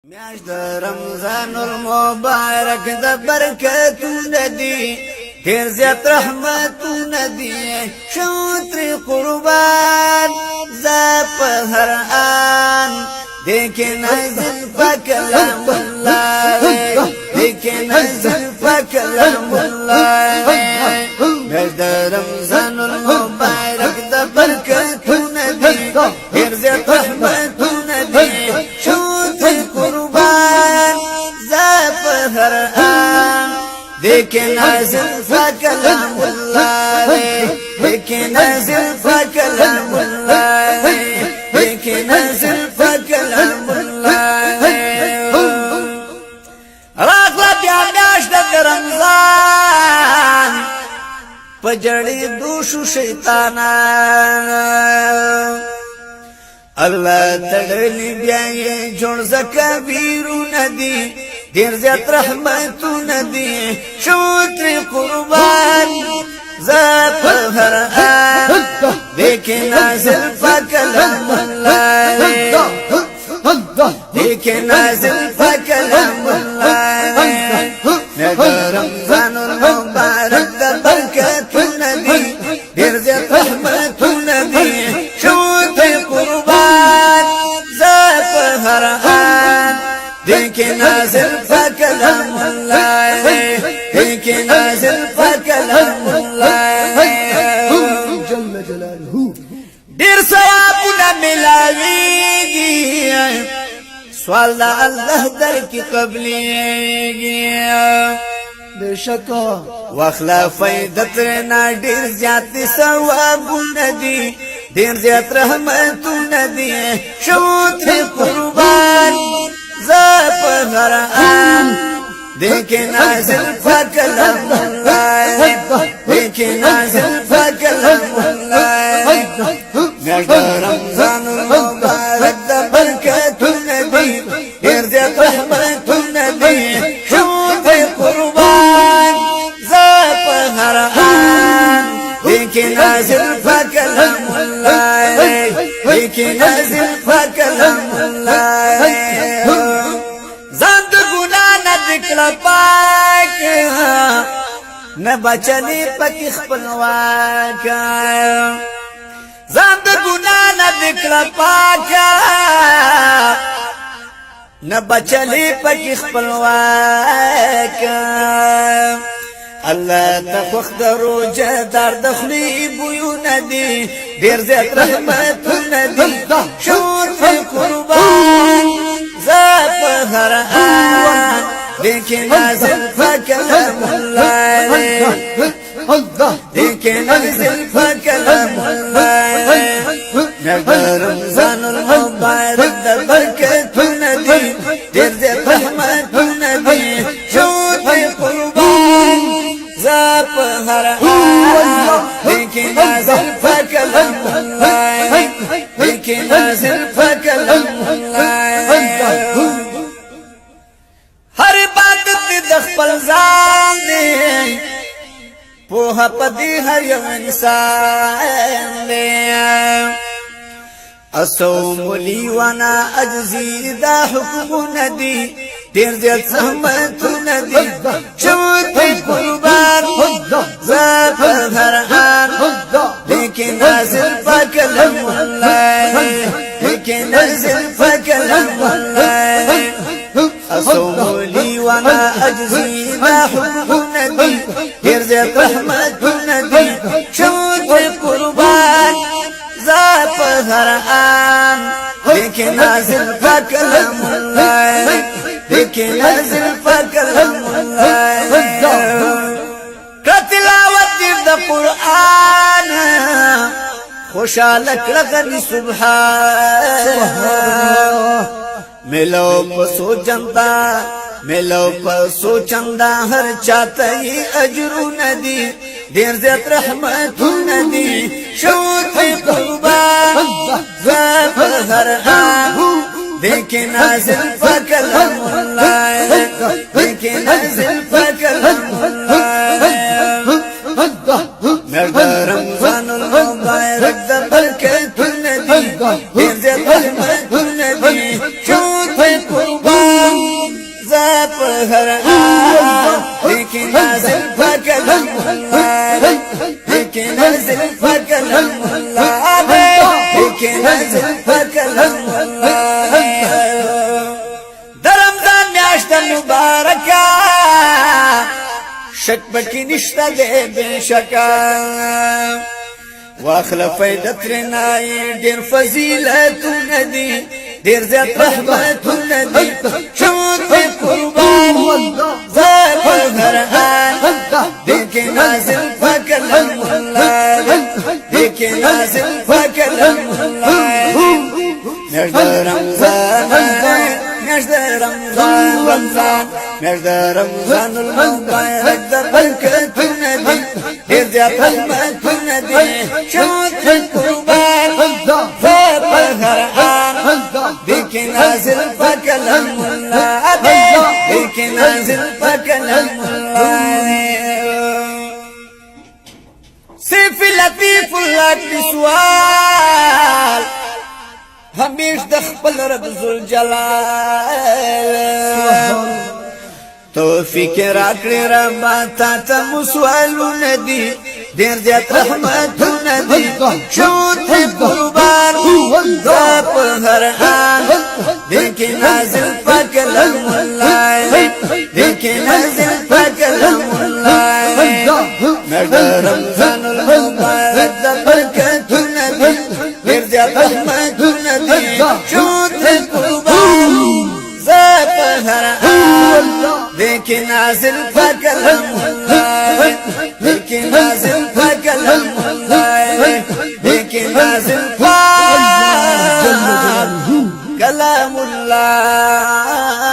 میاشت د رمضان المبارک د برکتونه دي ډېر زیات رحمتونه دي شو ترې قربان زه په هر آن دې کې نازل په کلام الله دې کې نازل په کلام الله میاشت د رمضان المبارک د برکتونه دي ډېر زیات رحمتونه دي شو قربان زاب هر آن دیکھ نازل فکلام اللہ دیکھ نازل فکلام اللہ دیکھ نازل فکلام اللہ راغلا بیا میاشت د رمضان پجڑی دوشو شیطانان الله تړلی بیا یې جوړ زکبیرونه دي ډېر زیات رحمتونه دي شو ترې قربان زه په هر آن دې کې نازل په کلام الله دې کې نازل په کلام الله د رمضان المبارک د برکتونه دي ډېر زیات رحمتونه دي شو ترې قربان زه په هر آن دې کې نازل په کلام الله دې کې نازل په کلام الله جل جلاله ډېر ثوابونه ملاويږي سوال د الله در کې قبليږي بشک واخلا فائدہ ترنا ډېر زیات ثوابونه دي ډېر زیات رحمتونه دي شو ترې قربان زه په هر آن دې کې نازل په کلام الله دې کې نازل په کلام الله میاشت د رمضان المبارک د برکتونه دي ډېر زیات رحمتونه دي شو ترې قربان زه په هر آن دې کې نازل په کلام الله دې کې نازل په کلام الله ځان د ګناه نه دکړه پاک نه بچلې پکې خپلواک ځان د ګناه نه دکړه پاک نه بچلې پکې خپلواک الله تخوخ دروجه در دخلی بویونه دي ډېر زیات رحمتونه دي شور په قربان زه په هر آن دې کې نازل په کلام الله دې کې نازل په کلام الله میاشت د رمضان المبارک د برکتونه دي ډېر زیات رحمتونه دي شور په قربان زه په هر آن دې کې نازل په کلام الله دې کې نازل په کلام الله هر عبادت د خپل ځان دی پوهه پدې هر یو انسان دی اصوم لی وانا اجزی دا حکمونه دي ډېر زیات زحمتونه دي شو ترې قربان زه په هر آن دې کې نازل په کلام الله دې کې نازل په کلام الله اصوم لی وانا اجزی دا حکمونه دي ډېر زیات رحمتونه دي شو ترې قربان زه په هر آن دې کې نازل په کلام الله دې کې نازل په کلام الله کتلاوت د قرآن خوشاله کړه غني سبحان ملو پسو چندا هر چاته اجرونه دي ډېر زیات رحمتونه دي شو ترې قربان زه په هر آن دې کې نازل په کلام الله دې کې نازل په کلام الله میاشت د رمضان المبارک د برکتونه دي ډېر زیات رحمتونه دي شو ترې قربان هر آن دیکی نازل فکلم اللہ دیکی نازل فکلم اللہ دیکی نازل فکلم اللہ در رمضان میاشت مبارکہ شک بکی نشتا دے بے شکا واخلا فیدت رنائی دیر فضیلتون دی دیر زیاد رحمتون دی شود پی قربان زاب غرآن دیکی نازل فکلم اللہ دیکی نازل فکلم اللہ میاشت رمضان میاشت رمضان میاشت رمضان المبارک در برکتون دی دیر زیاد رحمتون دی شود پی قربان زاب غرآن دیکی نازل فکلم اللہ دیکی نازل فکلم اللہ صرف لطیف اللہ کی سوال ہمیش دخپل رب ذوالجلال توفیق راکڑی ربا تا تا مسوالون دی دیر زیاد رحمتون دی شود پی قربان زاب ہر آن دیکی نازل فکلم اللہ دیکی نازل فکلم اللہ مرد رمضان المبارک دا برکتون دی دیر زیاد رحمتون دی شود پی قربان زاب ہر آن دیکی نازل فکلم اللہ دیکی نازل فکلم اللہ دیکی نازل فکلم اللہ